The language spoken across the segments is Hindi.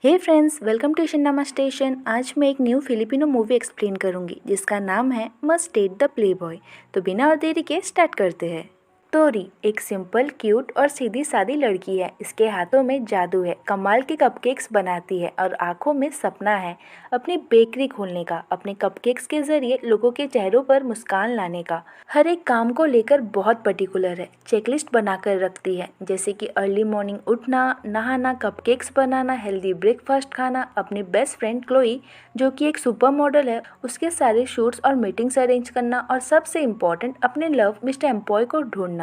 हे फ्रेंड्स, वेलकम टू शिन्नामा स्टेशन। आज मैं एक न्यू फिलिपिनो मूवी एक्सप्लेन करूंगी जिसका नाम है मस्ट डेट द प्लेबॉय। तो बिना और देरी के स्टार्ट करते हैं। तोरी एक सिंपल, क्यूट और सीधी सादी लड़की है। इसके हाथों में जादू है, कमाल के कपकेक्स बनाती है और आंखों में सपना है अपनी बेकरी खोलने का, अपने कपकेक्स के जरिए लोगों के चेहरों पर मुस्कान लाने का। हर एक काम को लेकर बहुत पर्टिकुलर है, चेकलिस्ट बनाकर रखती है, जैसे कि अर्ली मॉर्निंग उठना, नहाना, कपकेक्स बनाना, हेल्दी ब्रेकफास्ट खाना। अपनी बेस्ट फ्रेंड क्लोई, जो कि एक सुपर मॉडल है, उसके सारे शूट्स और मीटिंग्स अरेंज करना, और सबसे इम्पोर्टेंट अपने लव मिस्टर एम्पॉय को ढूंढना,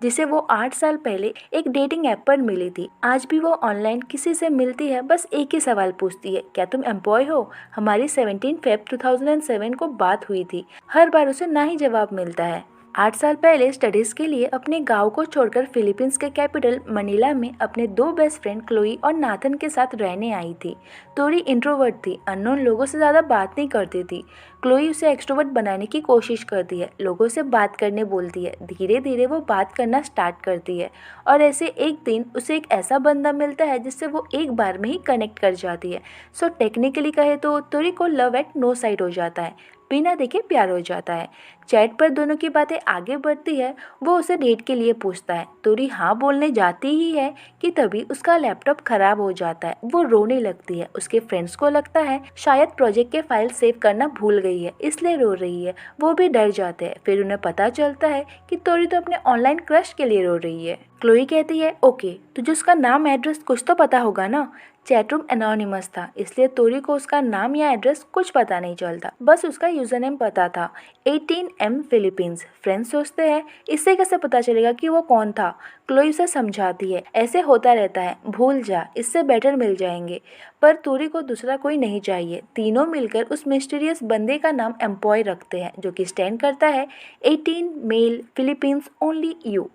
जिसे वो 8 साल पहले एक डेटिंग ऐप पर मिली थी। आज भी वो ऑनलाइन किसी से मिलती है, बस एक ही सवाल पूछती है, क्या तुम एम्पॉय हो? हमारी 17 फेब 2007 को बात हुई थी। हर बार उसे ना ही जवाब मिलता है। 8 साल पहले स्टडीज के लिए अपने गांव को छोड़कर फिलीपींस के कैपिटल मनीला में अपने दो बेस्ट फ्रेंड क्लोई और नाथन के साथ रहने आई थी। तोरी इंट्रोवर्ट थी, अननोन लोगों से ज़्यादा बात नहीं करती थी। क्लोई उसे एक्सट्रोवर्ट बनाने की कोशिश करती है, लोगों से बात करने बोलती है। धीरे धीरे वो बात करना स्टार्ट करती है और ऐसे एक दिन उसे एक ऐसा बंदा मिलता है जिससे वो एक बार में ही कनेक्ट कर जाती है। सो टेक्निकली कहे तो तोरी को लव एट नो साइट हो जाता है, बिना देखे प्यार हो जाता है। चैट पर दोनों की बातें आगे बढ़ती है। वो उसे डेट के लिए पूछता है। तोरी हाँ बोलने जाती ही है कि तभी उसका लैपटॉप खराब हो जाता है। वो रोने लगती है। उसके फ्रेंड्स को लगता है शायद प्रोजेक्ट के फाइल सेव करना भूल गई है, इसलिए रो रही है। वो भी डर जाते हैं। फिर उन्हें पता चलता है कि तोरी तो अपने ऑनलाइन क्रश के लिए रो रही है। क्लोई कहती है, ओके, तुझे उसका नाम एड्रेस कुछ तो पता होगा ना? चैटरूम एनोनिमस था, इसलिए तोरी को उसका नाम या एड्रेस कुछ पता नहीं चलता, बस उसका यूजर नेम पता था, 18M फिलीपींस। फ्रेंड्स सोचते हैं इससे कैसे पता चलेगा कि वो कौन था। क्लोई उसे समझाती है, ऐसे होता रहता है, भूल जा, इससे बेटर मिल जाएंगे। पर तोरी को दूसरा कोई नहीं चाहिए। तीनों मिलकर उस मिस्टीरियस बंदे का नाम एम्पॉय रखते हैं, जो कि स्टैंड करता है 18 male Philippines only you.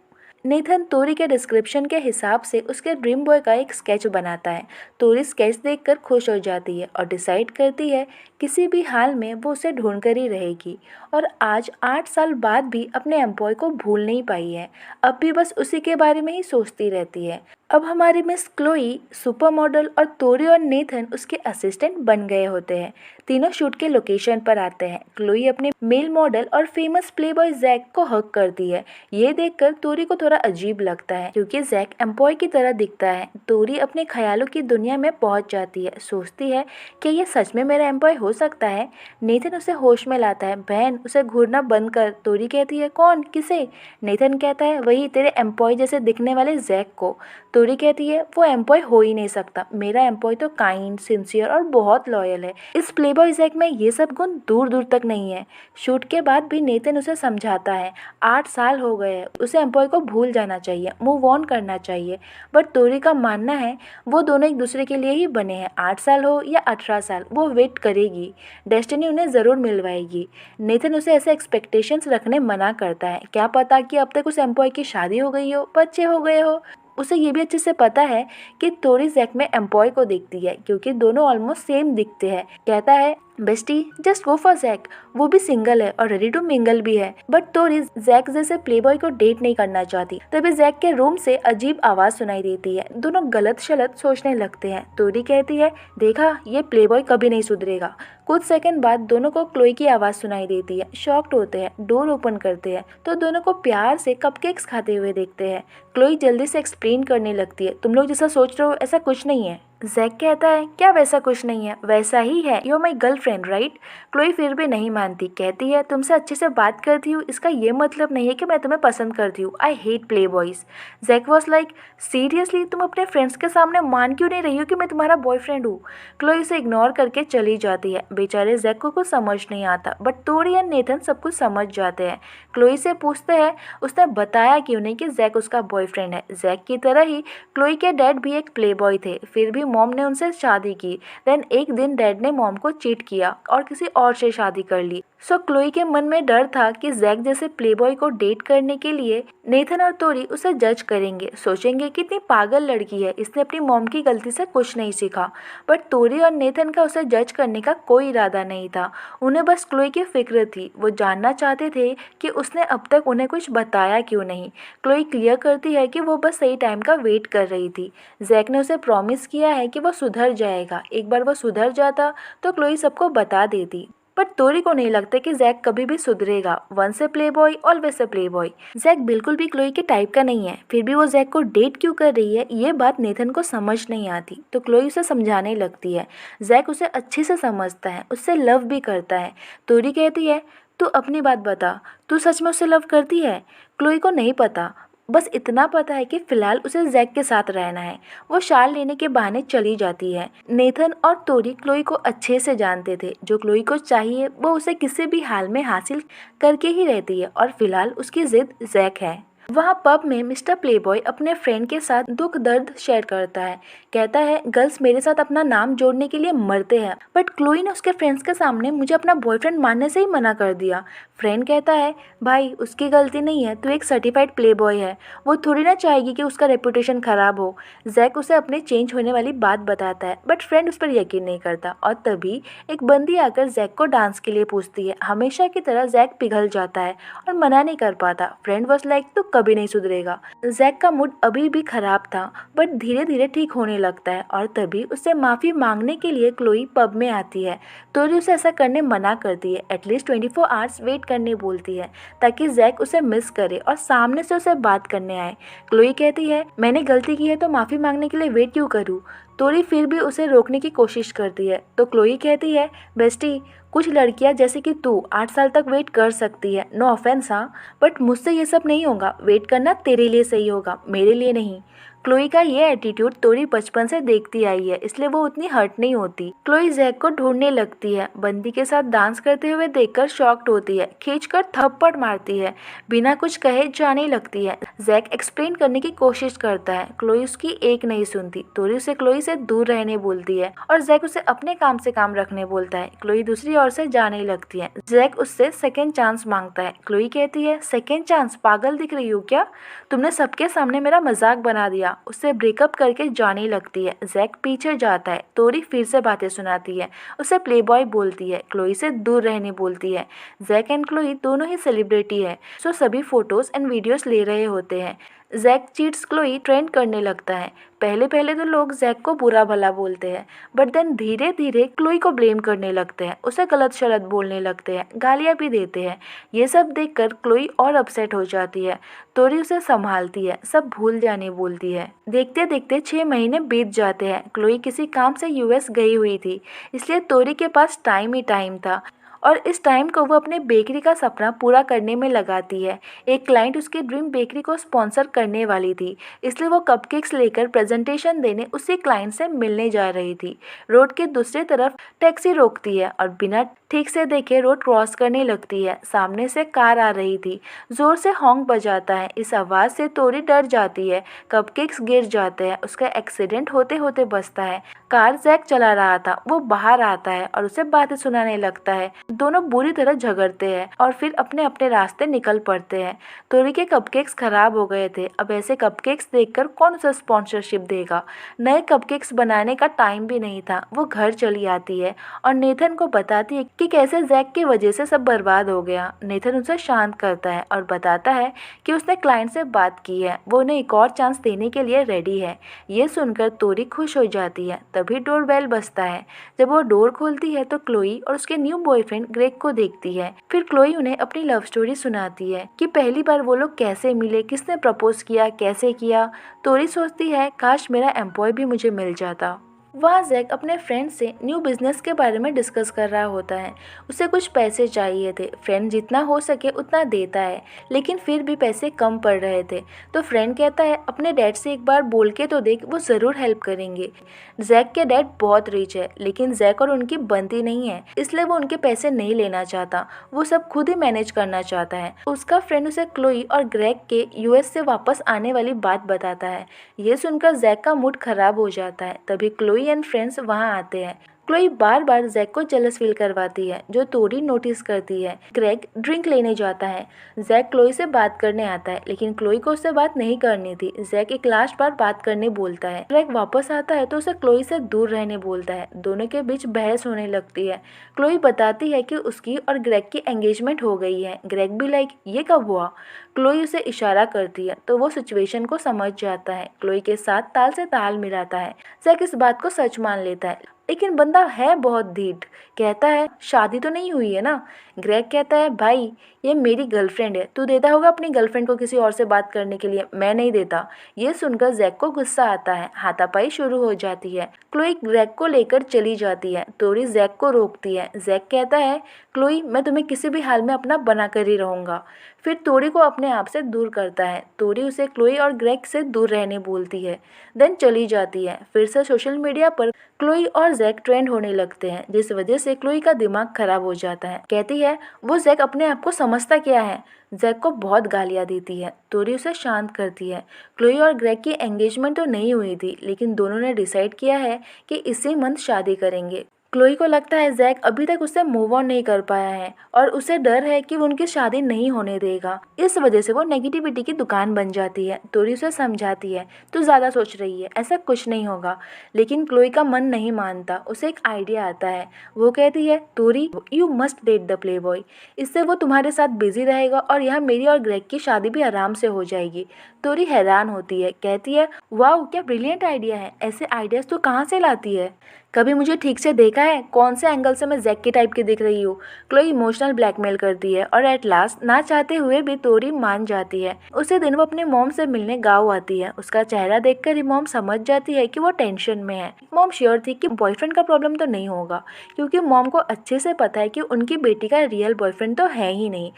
Nathan Tori के डिस्क्रिप्शन के हिसाब से उसके ड्रीम बॉय का एक स्केच बनाता है। तोरी स्केच देखकर खुश हो जाती है और डिसाइड करती है किसी भी हाल में वो उसे ढूंढ कर ही रहेगी। और आज 8 साल बाद भी अपने एम्पॉय को भूल नहीं पाई है। अब भी बस उसी के बारे में ही सोचती रहती है। अब हमारी मिस क्लोई सुपर मॉडल और तोरी और नेथन उसके असिस्टेंट बन गए होते हैं। तीनों शूट के लोकेशन पर आते हैं। क्लोई अपने मेल मॉडल और फेमस प्लेबॉय जैक को हक करती है। ये देखकर तोरी को थोड़ा अजीब लगता है, क्योंकि जैक एम्पॉय की तरह दिखता है। तोरी अपने ख्यालों की दुनिया में पहुंच जाती है, सोचती है कि ये सच में मेरा एम्पॉय हो सकता है। नेथन उसे होश में लाता है। बहन, उसे घूरना बंद कर। तोरी कहती है, कौन, किसे? नेथन कहता है, वही तेरे एम्पॉय जैसे दिखने वाले जैक को। तोरी कहती है, वो एम्पॉय हो ही नहीं सकता, मेरा एम्पॉय तो काइंड, सिंसियर और बहुत लॉयल है। इस प्लेबॉय जैक में ये सब गुण दूर दूर तक नहीं है। शूट के बाद भी नेथन उसे समझाता है, 8 साल हो गए हैं, उसे एम्पॉय को भूल जाना चाहिए, मूव ऑन करना चाहिए। बट तोरी का मानना है वो दोनों एक दूसरे के लिए ही बने हैं। 8 साल हो या 18 साल, वो वेट करेगी, डेस्टिनी उन्हें ज़रूर मिलवाएगी। नेथन उसे ऐसे एक्सपेक्टेशंस रखने मना करता है। क्या पता कि अब तक उस एम्पॉय की शादी हो गई हो, बच्चे हो गए हो। उसे ये भी अच्छे से पता है कि तोरी जैक में एम्पॉय को देखती है, क्योंकि दोनों ऑलमोस्ट सेम दिखते हैं। कहता है, bestie, just go for Jack, वो भी सिंगल है और रेडी टू मिंगल भी है। बट तोरी जैक जैसे प्लेबॉय को डेट नहीं करना चाहती। तभी जैक के रूम से अजीब आवाज सुनाई देती है। दोनों गलत शलत सोचने लगते हैं। तोरी कहती है, देखा, ये प्लेबॉय कभी नहीं सुधरेगा। कुछ सेकंड बाद दोनों को क्लोई की आवाज सुनाई देती है। शॉक्ड होते हैं, डोर ओपन करते हैं तो दोनों को प्यार से कपकेक्स खाते हुए देखते हैं। क्लोई जल्दी से एक्सप्लेन करने लगती है, तुम लोग जैसा सोच रहे हो ऐसा कुछ नहीं है। जैक कहता है, क्या वैसा कुछ नहीं है? वैसा ही है, you are my girlfriend right? Chloe फिर भी नहीं मानती। कहती है, तुमसे अच्छे से बात करती हूँ, इसका ये मतलब नहीं है कि मैं तुम्हें पसंद करती हूँ। I hate playboys. Jack was like, seriously, तुम अपने फ्रेंड्स के सामने मान क्यों नहीं रही हो कि मैं तुम्हारा बॉयफ्रेंड हूँ? क्लोई उसे इग्नोर करके चली जाती है। बेचारे जैक को कुछ समझ नहीं आता, बट तोरी और नेथन सब कुछ समझ जाते हैं। क्लोई से पूछते हैं उसने बताया क्यों नहीं कि जैक उसका बॉयफ्रेंड है। जैक की तरह ही क्लोई के डैड भी एक प्ले बॉय थे, फिर भी मॉम ने उनसे शादी की। देन एक दिन डैड ने मॉम को चीट किया और किसी और से शादी कर ली। क्लोई के मन में डर था कि जैक जैसे प्लेबॉय को डेट करने के लिए नेथन और तोरी उसे जज करेंगे, सोचेंगे कितनी पागल लड़की है, इसने अपनी मॉम की गलती से कुछ नहीं सीखा। बट तोरी और नेथन का उसे जज करने का कोई इरादा नहीं था। उन्हें बस क्लोई की फिक्र थी। वो जानना चाहते थे कि उसने अब तक उन्हें कुछ बताया क्यों नहीं। क्लोई क्लियर करती है कि वो बस सही टाइम का वेट कर रही थी। जैक ने उसे प्रॉमिस किया है कि वो सुधर जाएगा। एक बार वो सुधर जाता तो क्लोई सबको बता देती। पर तोरी को नहीं लगता कि जैक कभी भी सुधरेगा। Once a playboy always a playboy. Jack बिल्कुल भी क्लोई के टाइप का नहीं है, फिर भी वो जैक को डेट क्यों कर रही है ये बात नेथन को समझ नहीं आती। तो क्लोई उसे समझाने लगती है। जैक उसे अच्छे से समझता है, उससे लव भी करता है। तोरी कहती है, तू अपनी बात बता, तू सच में उससे लव करती है? क्लोई को नहीं पता, बस इतना पता है कि फिलहाल उसे जैक के साथ रहना है। वो शाल लेने के बहाने चली जाती है। नेथन और तोरी क्लोई को अच्छे से जानते थे। जो क्लोई को चाहिए वो उसे किसी भी हाल में हासिल करके ही रहती है और फिलहाल उसकी जिद जैक है। वहाँ पब में मिस्टर प्लेबॉय अपने फ्रेंड के साथ दुख दर्द शेयर करता है। कहता है, गर्ल्स मेरे साथ अपना नाम जोड़ने के लिए मरते हैं, बट क्लोई ने उसके फ्रेंड्स के सामने मुझे अपना बॉयफ्रेंड मानने से ही मना कर दिया। फ्रेंड कहता है, भाई उसकी गलती नहीं है, तू एक सर्टिफाइड प्लेबॉय है, वो थोड़ी ना चाहेगी कि उसका रेपुटेशन खराब हो। जैक उसे अपने चेंज होने वाली बात बताता है, बट फ्रेंड उस पर यकीन नहीं करता। और तभी एक बंदी आकर जैक को डांस के लिए पूछती है। हमेशा की तरह जैक पिघल जाता है और मना नहीं कर पाता। फ्रेंड वॉज लाइक, तू कभी नहीं सुधरेगा। जैक का मूड अभी भी खराब था, बट धीरे धीरे ठीक होने लगता है। और तभी उससे माफी मांगने के लिए क्लोई पब में आती है। तोरी उसे ऐसा करने मना करती है। एटलीस्ट 24 आवर्स वेट करने बोलती है, ताकि जैक उसे मिस करे और सामने से उसे बात करने आए। क्लोई कहती है, मैंने गलती की है तो माफी मांगने के लिए वेट क्यों करूँ? तोरी फिर भी उसे रोकने की कोशिश करती है। तो क्लोई कहती है, बेस्टी, कुछ लड़कियां जैसे कि तू 8 साल तक वेट कर सकती है, नो ऑफेंस हाँ, बट मुझसे ये सब नहीं होगा। वेट करना तेरे लिए सही होगा, मेरे लिए नहीं। क्लोई का ये एटीट्यूड तोरी बचपन से देखती आई है, इसलिए वो उतनी हर्ट नहीं होती। क्लोई जैक को ढूंढने लगती है। बंदी के साथ डांस करते हुए देखकर शॉक्ड होती है, खींचकर थप्पड़ मारती है, बिना कुछ कहे जाने लगती है। जैक एक्सप्लेन करने की कोशिश करता है, क्लोई उसकी एक नहीं सुनती। तोरी उसे क्लोई से दूर रहने बोलती है और जैक उसे अपने काम से काम रखने बोलता है। क्लोई दूसरी ओर से जाने लगती है। जैक उससे सेकेंड चांस मांगता है। क्लोई कहती है, सेकेंड चांस? पागल दिख रही हो क्या? तुमने सबके सामने मेरा मजाक बना दिया। उससे ब्रेकअप करके जाने लगती है। जैक पीछे जाता है। तोरी फिर से बातें सुनाती है, उसे प्लेबॉय बोलती है, क्लोई से दूर रहने बोलती है। जैक एंड क्लोई दोनों ही सेलिब्रिटी है, सो सभी फोटोज एंड वीडियोस ले रहे होते हैं। जैक चीट्स क्लोई ट्रेंड करने लगता है। पहले पहले तो लोग जैक को बुरा भला बोलते हैं, बट देन धीरे धीरे क्लोई को ब्लेम करने लगते हैं, उसे गलत शलत बोलने लगते हैं, गालियाँ भी देते हैं। ये सब देखकर क्लोई और अपसेट हो जाती है। तोरी उसे संभालती है, सब भूल जाने बोलती है। देखते देखते 6 महीने बीत जाते हैं। क्लोई किसी काम से यूएस गई हुई थी, इसलिए तोरी के पास टाइम ही टाइम था और इस टाइम को वो अपने बेकरी का सपना पूरा करने में लगाती है। एक क्लाइंट उसकी ड्रीम बेकरी को स्पॉन्सर करने वाली थी, इसलिए वो कपकेक्स लेकर प्रेजेंटेशन देने उसी क्लाइंट से मिलने जा रही थी। रोड के दूसरी तरफ टैक्सी रोकती है और बिना ठीक से देखे रोड क्रॉस करने लगती है। सामने से कार आ रही थी, जोर से हॉर्न बजाता है। इस आवाज़ से तोरी डर जाती है, कपकेक्स गिर जाते हैं, उसका एक्सीडेंट होते होते बचता है। कार जैक चला रहा था, वो बाहर आता है और उसे बातें सुनाने लगता है। दोनों बुरी तरह झगड़ते हैं और फिर अपने अपने रास्ते निकल पड़ते हैं। तोरी के कपकेक्स खराब हो गए थे, अब ऐसे कपकेक्स देखकर कौन उसे स्पॉन्सरशिप देगा। नए कपकेक्स बनाने का टाइम भी नहीं था। वो घर चली आती है और नेथन को बताती है कि कैसे जैक की वजह से सब बर्बाद हो गया। नेथन उसे शांत करता है और बताता है कि उसने क्लाइंट से बात की है, वो उन्हें एक और चांस देने के लिए रेडी है। ये सुनकर तोरी खुश हो जाती है। तभी डोर बेल बजता है। जब वो डोर खोलती है तो क्लोई और उसके न्यू बॉयफ्रेंड ग्रेग को देखती है। फिर क्लोई उन्हें अपनी लव स्टोरी सुनाती है कि पहली बार वो लोग कैसे मिले, किसने प्रपोज किया, कैसे किया। तोरी सोचती है, काश मेरा एम्प्लॉय भी मुझे मिल जाता। वहाँ जैक अपने फ्रेंड से न्यू बिजनेस के बारे में डिस्कस कर रहा होता है। उसे कुछ पैसे चाहिए थे। फ्रेंड जितना हो सके उतना देता है, लेकिन फिर भी पैसे कम पड़ रहे थे। तो फ्रेंड कहता है, अपने डैड से एक बार बोल के तो देख, वो ज़रूर हेल्प करेंगे। जैक के डैड बहुत रिच है, लेकिन जैक और उनकी बनती नहीं है, इसलिए वो उनके पैसे नहीं लेना चाहता। वो सब खुद ही मैनेज करना चाहता है। उसका फ्रेंड उसे क्लोई और ग्रेग के यूएस से वापस आने वाली बात बताता है। ये सुनकर जैक का मूड खराब हो जाता है। तभी क्लोई एंड फ्रेंड्स वहाँ आते हैं। क्लोई बार बार जैक को जेलस फील करवाती है, जो तोरी नोटिस करती है। ग्रेग ड्रिंक लेने जाता है। जैक क्लोई से बात करने आता है, लेकिन क्लोई को उससे बात नहीं करनी थी। जैक एक लास्ट बार बात करने बोलता है। ग्रेग वापस आता है तो उसे क्लोई से दूर रहने बोलता है। दोनों के बीच बहस होने लगती है। क्लोई बताती है कि उसकी और ग्रेग की एंगेजमेंट हो गई है। ग्रेग भी लाइक ये कब हुआ। क्लोई उसे इशारा करती है तो वो सिचुएशन को समझ जाता है। क्लोई के साथ ताल से ताल मिलाता है। जैक इस बात को सच मान लेता है, लेकिन बंदा है बहुत ढीठ। कहता है शादी तो नहीं हुई है ना। ग्रेग कहता है भाई ये मेरी गर्लफ्रेंड है, तू देता होगा अपनी गर्लफ्रेंड को किसी और से बात करने के लिए, मैं नहीं देता। ये सुनकर जैक को गुस्सा आता है। हाथापाई शुरू हो जाती है। क्लोई ग्रेग को लेकर चली जाती है। तोरी जैक को रोकती है। जैक कहता है क्लोई मैं तुम्हें किसी भी हाल में अपना बना कर ही रहूंगा। फिर तोरी को अपने आप से दूर करता है। तोरी उसे क्लोई और ग्रेग से दूर रहने बोलती है, देन चली जाती है। फिर से सोशल मीडिया पर क्लोई और जैक ट्रेंड होने लगते हैं, जिस वजह से क्लोई का दिमाग खराब हो जाता है। कहती है वो जैक अपने आप को समझता क्या है। जैक को बहुत गालियाँ देती है। तोरी उसे शांत करती है। क्लोई और ग्रेग की एंगेजमेंट तो नहीं हुई थी, लेकिन दोनों ने डिसाइड किया है कि इसी मंथ शादी करेंगे। क्लोई को लगता है जैक अभी तक उससे मूव ऑन नहीं कर पाया है और उसे डर है कि वो उनकी शादी नहीं होने देगा। इस वजह से वो नेगेटिविटी की दुकान बन जाती है। तोरी उसे समझाती है तू ज़्यादा सोच रही है, ऐसा कुछ नहीं होगा। लेकिन क्लोई का मन नहीं मानता। उसे एक आइडिया आता है। वो कहती है Tori you must date the playboy, इससे वो तुम्हारे साथ बिजी रहेगा और यहाँ मेरी और ग्रेग की शादी भी आराम से हो जाएगी। तोरी हैरान होती है। कहती है वाह क्या ब्रिलियंट आइडिया है, ऐसे आइडियाज़ तू कहाँ से लाती है। कभी मुझे ठीक से देखा है, कौन से एंगल से मैं जैक की टाइप की दिख रही हूँ। क्लोई इमोशनल ब्लैकमेल करती है और एट लास्ट ना चाहते हुए भी तोरी मान जाती है। उसी दिन वो अपने मॉम से मिलने गाँव आती है। उसका चेहरा देखकर ही मॉम समझ जाती है कि वो टेंशन में है। मॉम श्योर थी कि बॉयफ्रेंड का प्रॉब्लम तो नहीं होगा, क्योंकि मॉम को अच्छे से पता है कि उनकी बेटी का रियल बॉयफ्रेंड तो है ही नहीं।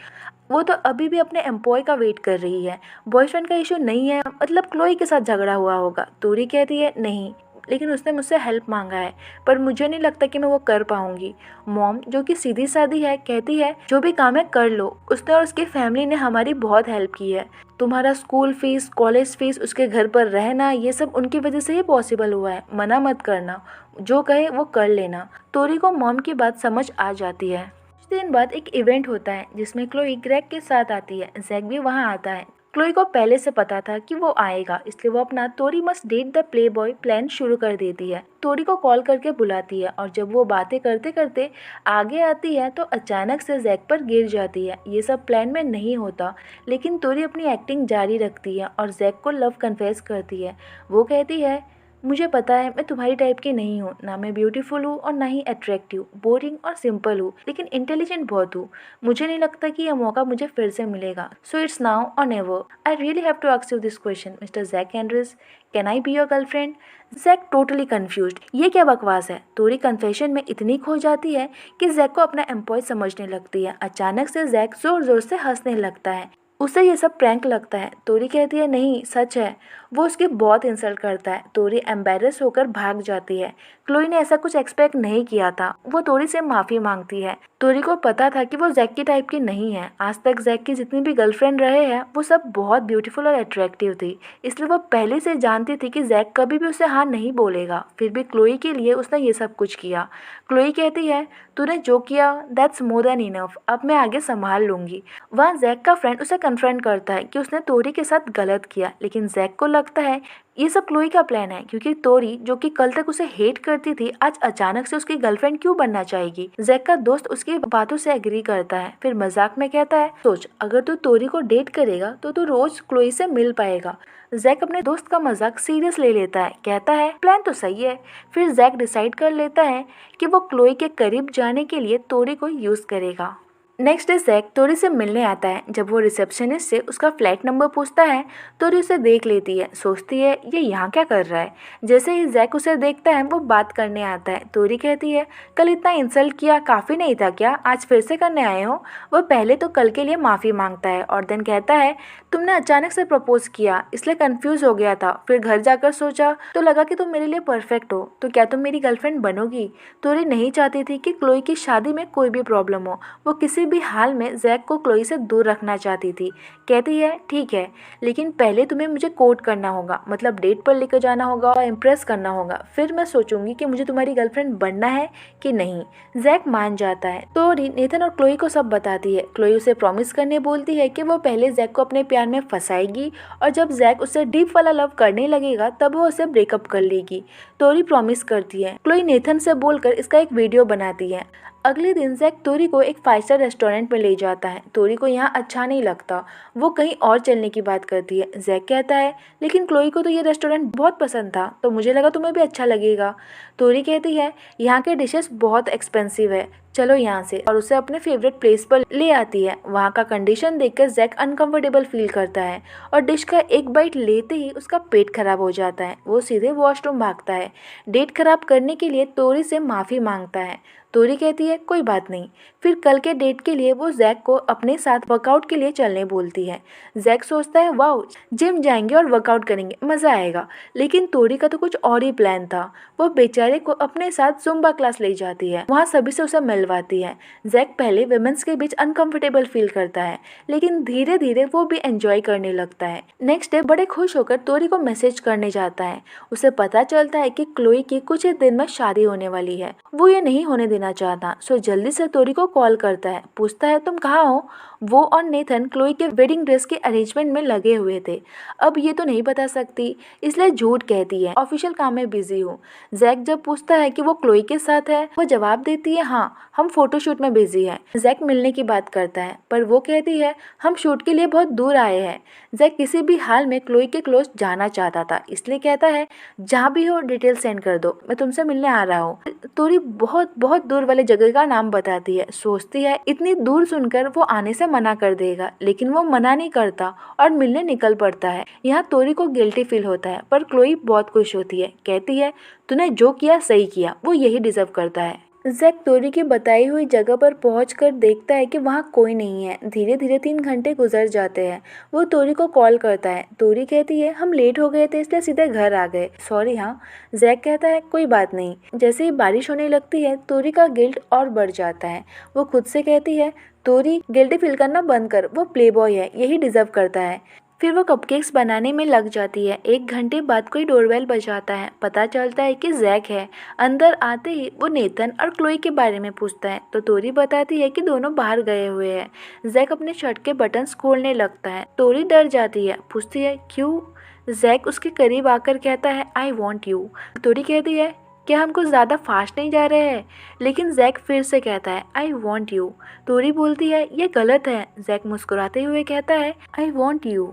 वो तो अभी भी अपने एम्प्लॉय का वेट कर रही है। बॉयफ्रेंड का इशू नहीं है, मतलब क्लोई के साथ झगड़ा हुआ होगा। तोरी कहती है नहीं, लेकिन उसने मुझसे हेल्प मांगा है, पर मुझे नहीं लगता कि मैं वो कर पाऊंगी। मॉम जो कि सीधी सादी है कहती है जो भी काम है कर लो, उसने और उसकी फैमिली ने हमारी बहुत हेल्प की है। तुम्हारा स्कूल फीस, कॉलेज फीस, उसके घर पर रहना, ये सब उनकी वजह से ही पॉसिबल हुआ है। मना मत करना, जो कहे वो कर लेना। तोरी को मॉम की बात समझ आ जाती है। कुछ दिन बाद एक इवेंट होता है जिसमें क्लोई ग्रेग के साथ आती है। जैक भी वहाँ आता है। क्लोई को पहले से पता था कि वो आएगा, इसलिए वो अपना Tori must date the playboy plan शुरू कर देती है। तोरी को कॉल करके बुलाती है और जब वो बातें करते करते आगे आती है तो अचानक से जैक पर गिर जाती है। ये सब प्लान में नहीं होता, लेकिन तोरी अपनी एक्टिंग जारी रखती है और जैक को लव कन्फेस करती है। वो कहती है मुझे पता है मैं तुम्हारी टाइप की नहीं हूँ, ना मैं ब्यूटीफुल हूँ और ना ही अट्रैक्टिव, बोरिंग और सिंपल हूँ, लेकिन इंटेलिजेंट बहुत हूँ। मुझे नहीं लगता कि यह मौका मुझे फिर से मिलेगा, सो इट्स नाउ और never. I really have to ask you this question mister Jack Andres, can I be your girlfriend. Jack totally confused, ये क्या बकवास है। तोरी कन्फेशन में इतनी खो जाती है कि जैक को अपना एम्प्लॉय समझने लगती है। अचानक से जैक जोर जोर से हंसने लगता है। उसे ये सब प्रैंक लगता है। तोरी कहती है नहीं सच है। वो उसकी बहुत इंसल्ट करता है। तोरी एम्बेरस होकर भाग जाती है। क्लोई ने ऐसा कुछ एक्सपेक्ट नहीं किया था। वो तोरी से माफ़ी मांगती है। तोरी को पता था कि वो जैक की टाइप की नहीं है। आज तक जैक की जितनी भी गर्लफ्रेंड रहे हैं वो सब बहुत ब्यूटीफुल और अट्रैक्टिव थी, इसलिए वो पहले से जानती थी कि जैक कभी भी उसे हाँ नहीं बोलेगा। फिर भी क्लोई के लिए उसने ये सब कुछ किया। क्लोई कहती है तूने जो किया दैट्स मोर देन इनफ, अब मैं आगे संभाल लूंगी। वहाँ जैक का फ्रेंड उसे कन्फ्रंट करता है कि उसने तोरी के साथ गलत किया, लेकिन जैक को लगता है ये सब क्लोई का प्लान है, क्योंकि तोरी जो कि कल तक उसे हेट करती थी आज अचानक से उसकी गर्लफ्रेंड क्यों बनना चाहेगी। जैक का दोस्त उसकी बातों से एग्री करता है। फिर मजाक में कहता है सोच अगर तू तोरी को डेट करेगा तो तू रोज क्लोई से मिल पाएगा। जैक अपने दोस्त का मजाक सीरियस ले लेता है। कहता है प्लान तो सही है। फिर जैक डिसाइड कर लेता है कि वो क्लोई के करीब जाने के लिए तोरी को यूज करेगा। नेक्स्ट डे जैक तोरी से मिलने आता है। जब वो रिसेप्शनिस्ट से उसका फ्लैट नंबर पूछता है, तोरी उसे देख लेती है। सोचती है ये यहाँ क्या कर रहा है। जैसे ही जैक उसे देखता है वो बात करने आता है। तोरी कहती है कल इतना इंसल्ट किया काफ़ी नहीं था क्या, आज फिर से करने आए हो। वो पहले तो कल के लिए माफ़ी मांगता है और देन कहता है तुमने अचानक से प्रपोज किया इसलिए कंफ्यूज हो गया था, फिर घर जाकर सोचा तो लगा कि तुम मेरे लिए परफेक्ट हो, तो क्या तुम मेरी गर्लफ्रेंड बनोगी। तोरी नहीं चाहती थी कि क्लोई की शादी में कोई भी प्रॉब्लम हो। वो किसी किसी भी हाल में जैक को क्लोई से दूर रखना चाहती थी। कहती है ठीक है, लेकिन पहले तुम्हें मुझे कोर्ट करना होगा, मतलब डेट पर लेकर जाना होगा, इम्प्रेस करना होगा, फिर मैं सोचूंगी कि मुझे तुम्हारी गर्लफ्रेंड बनना है कि नहीं। जैक मान जाता है। तोरी नेथन और क्लोई को सब बताती है। क्लोई उसे प्रॉमिस करने बोलती है कि वो पहले जैक को अपने प्यार में फंसाएगी और जब जैक उससे डीप वाला लव करने लगेगा तब वो उसे ब्रेकअप कर लेगी। तोरी प्रॉमिस करती है। क्लोई नेथन से बोलकर इसका एक वीडियो बनाती है। अगले दिन जैक तोरी को एक 5 स्टार रेस्टोरेंट में ले जाता है। तोरी को यहाँ अच्छा नहीं लगता, वो कहीं और चलने की बात करती है। जैक कहता है लेकिन क्लोई को तो ये रेस्टोरेंट बहुत पसंद था, तो मुझे लगा तुम्हें भी अच्छा लगेगा। तोरी कहती है यहाँ के डिशेस बहुत एक्सपेंसिव है, चलो यहाँ से, और उसे अपने फेवरेट प्लेस पर ले आती है। वहाँ का कंडीशन देखकर जैक अनकंफर्टेबल फील करता है और डिश का एक बाइट लेते ही उसका पेट खराब हो जाता है। वो सीधे वॉशरूम भागता है। डेट खराब करने के लिए तोरी से माफ़ी मांगता है। तोरी कहती है कोई बात नहीं। फिर कल के डेट के लिए वो जैक को अपने साथ वर्कआउट के लिए चलने बोलती है। जैक सोचता है वाओ, जिम जाएंगे और वर्कआउट करेंगे, मज़ा आएगा। लेकिन तोरी का तो कुछ और ही प्लान था। वो बेचारे को अपने साथ जुम्बा क्लास ले जाती है, वहाँ सभी से उसे मिलवाती है। जैक पहले विमेंस के बीच अनकंफर्टेबल फील करता है, लेकिन धीरे धीरे वो भी एंजॉय करने लगता है। नेक्स्ट डे बड़े खुश होकर तोरी को मैसेज करने जाता है। उसे पता चलता है कि क्लोई की कुछ ही दिन में शादी होने वाली है। वो ये नहीं होने देना चाहता, सो जल्दी से तोरी को कॉल करता है। पूछता है तुम कहाँ हो। वो और नेथन क्लोई के वेडिंग ड्रेस के अरेंजमेंट में लगे हुए थे। अब ये तो नहीं बता सकती, इसलिए झूठ कहती है, ऑफिशियल काम में बिजी हूँ। जैक जब पूछता है कि वो क्लोई के साथ है, वो जवाब देती है हाँ, हम फोटोशूट में बिजी हैं। जैक मिलने की बात करता है, पर वो कहती है हम शूट के लिए बहुत दूर आए हैं। जैक किसी भी हाल में क्लोई के क्लोज जाना चाहता था, इसलिए कहता है जहाँ भी हो डिटेल सेंड कर दो, मैं तुमसे मिलने आ रहा हूँ। तोरी बहुत बहुत दूर वाले जगह का नाम बताती है। सोचती है इतनी दूर सुनकर वो आने से मना कर देगा, लेकिन वो मना नहीं करता और मिलने निकल पड़ता है। यहाँ तोरी को गिल्टी फील होता है, पर क्लोई बहुत खुश होती है। कहती है तूने जो किया सही किया, वो यही डिजर्व करता है। जैक तोरी की बताई हुई जगह पर पहुंचकर देखता है कि वहाँ कोई नहीं है। धीरे धीरे 3 घंटे गुजर जाते हैं। वो तोरी को कॉल करता है। तोरी कहती है हम लेट हो गए थे इसलिए सीधे घर आ गए, सॉरी। हाँ। जैक कहता है कोई बात नहीं। जैसे ही बारिश होने लगती है तोरी का गिल्ट और बढ़ जाता है। वो खुद से कहती है तोरी गिल्टी फील करना बंद कर, वो प्ले बॉय है, यही डिजर्व करता है। फिर वो कपकेक्स बनाने में लग जाती है। 1 घंटे बाद कोई डोरबेल बजाता है। पता चलता है कि जैक है। अंदर आते ही वो नेथन और क्लोई के बारे में पूछता है, तो तोरी बताती है कि दोनों बाहर गए हुए हैं। जैक अपने शर्ट के बटन्स खोलने लगता है। तोरी डर जाती है, पूछती है क्यों। जैक उसके करीब आकर कहता है आई वॉन्ट यू। तोरी कहती है क्या हम कुछ ज़्यादा फास्ट नहीं जा रहे हैं, लेकिन जैक फिर से कहता है आई वॉन्ट यू। तोरी बोलती है ये गलत है। जैक मुस्कुराते हुए कहता है I want you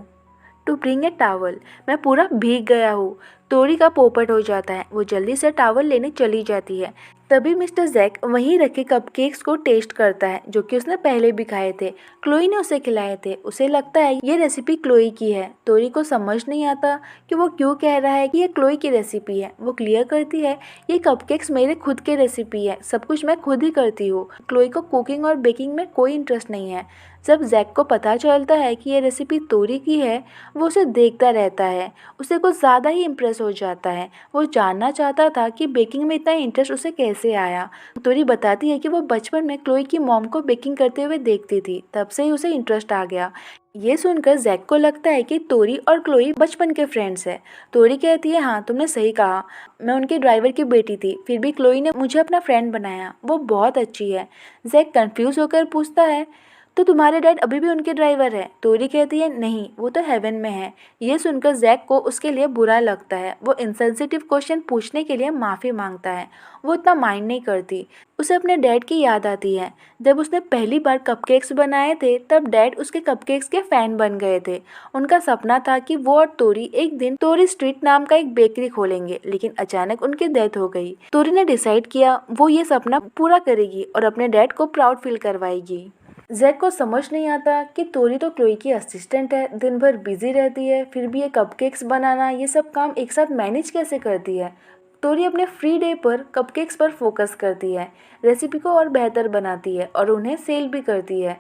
to bring a towel. मैं पूरा भीग गया हूँ। तोरी का पोपट हो जाता है। वो जल्दी से टावल लेने चली जाती है। तभी मिस्टर जैक वहीं रखे कपकेक्स को टेस्ट करता है, जो कि उसने पहले भी खाए थे। क्लोई ने उसे खिलाए थे। उसे लगता है ये रेसिपी क्लोई की है। तोरी को समझ नहीं आता कि वो क्यों कह रहा है कि ये क्लोई की रेसिपी है। वो क्लियर करती है ये कपकेक्स मेरे खुद की रेसिपी है, सब कुछ मैं खुद ही करती हूँ। क्लोई को कुकिंग और बेकिंग में कोई इंटरेस्ट नहीं है। जब जैक को पता चलता है कि ये रेसिपी तोरी की है, वो उसे देखता रहता है। उसे कुछ ज़्यादा ही इम्प्रेस हो जाता है। वो जानना चाहता था कि बेकिंग में इतना इंटरेस्ट उसे कैसे आया। तोरी बताती है कि वो बचपन में क्लोई की मॉम को बेकिंग करते हुए देखती थी, तब से ही उसे इंटरेस्ट आ गया। ये सुनकर जैक को लगता है कि तोरी और क्लोई बचपन के फ्रेंड्स हैं। तोरी कहती है हाँ तुमने सही कहा, मैं उनके ड्राइवर की बेटी थी, फिर भी क्लोई ने मुझे अपना फ्रेंड बनाया, वो बहुत अच्छी है। जैक कंफ्यूज होकर पूछता है तो तुम्हारे डैड अभी भी उनके ड्राइवर है। तोरी कहती है नहीं, वो तो हेवन में है। ये सुनकर जैक को उसके लिए बुरा लगता है। वो इनसेंसिटिव क्वेश्चन पूछने के लिए माफ़ी मांगता है। वो इतना माइंड नहीं करती। उसे अपने डैड की याद आती है। जब उसने पहली बार कपकेक्स बनाए थे तब डैड उसके कपकेक्स के फ़ैन बन गए थे। उनका सपना था कि वो और तोरी एक दिन तोरी स्ट्रीट नाम का एक बेकरी खोलेंगे, लेकिन अचानक उनकी डेथ हो गई। तोरी ने डिसाइड किया वो ये सपना पूरा करेगी और अपने डैड को प्राउड फील करवाएगी। जैक को समझ नहीं आता कि तोरी तो क्लोई की असिस्टेंट है, दिन भर बिजी रहती है, फिर भी ये कपकेक्स बनाना ये सब काम एक साथ मैनेज कैसे करती है। तोरी अपने फ्री डे पर कपकेक्स पर फोकस करती है, रेसिपी को और बेहतर बनाती है और उन्हें सेल भी करती है।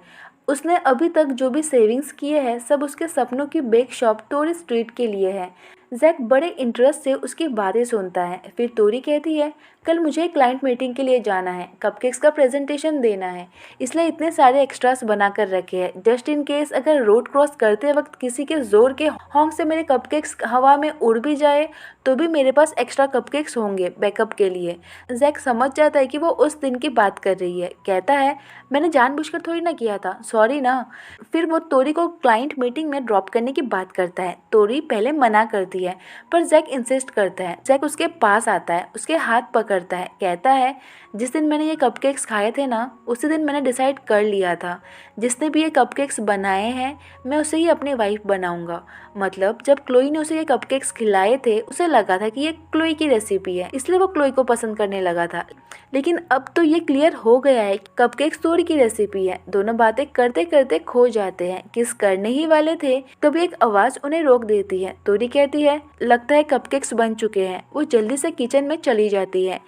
उसने अभी तक जो भी सेविंग्स किए हैं सब उसके सपनों की बेक शॉप तोरी स्ट्रीट के लिए है। जैक बड़े इंटरेस्ट से उसकी बातें सुनता है। फिर तोरी कहती है, कल मुझे क्लाइंट मीटिंग के लिए जाना है, कपकेक्स का प्रेजेंटेशन देना है, इसलिए इतने सारे एक्स्ट्रास बना कर रखे हैं जस्ट इन केस अगर रोड क्रॉस करते वक्त किसी के जोर के हॉन्क से मेरे कपकेक्स हवा में उड़ भी जाए तो भी मेरे पास एक्स्ट्रा कपकेक्स होंगे बैकअप के लिए। जैक समझ जाता है कि वो उस दिन की बात कर रही है। कहता है, मैंने जानबूझकर थोड़ी ना किया था, सॉरी ना। फिर वो तोरी को क्लाइंट मीटिंग में ड्रॉप करने की बात करता है। तोरी पहले मना करती है पर जैक इंसिस्ट करता है। जैक उसके पास आता है, उसके हाथ पकड़ता है, कहता है, जिस दिन मैंने ये कपकेक्स खाए थे ना, उसी दिन मैंने डिसाइड कर लिया था जिसने भी ये कपकेक्स बनाए हैं मैं उसे ही अपनी वाइफ बनाऊंगा। मतलब जब क्लोई ने उसे ये कपकेक्स खिलाए थे उसे लगा था कि ये क्लोई की रेसिपी है, इसलिए वो क्लोई को पसंद करने लगा था। लेकिन अब तो ये क्लियर हो गया है कि कपकेक्स तोरी की रेसिपी है। दोनों बातें करते करते खो जाते हैं, किस करने ही वाले थे तभी एक आवाज उन्हें रोक देती है। तोरी कहती है, लगता है कपकेक्स बन चुके हैं। वो जल्दी से किचन में चली जाती है।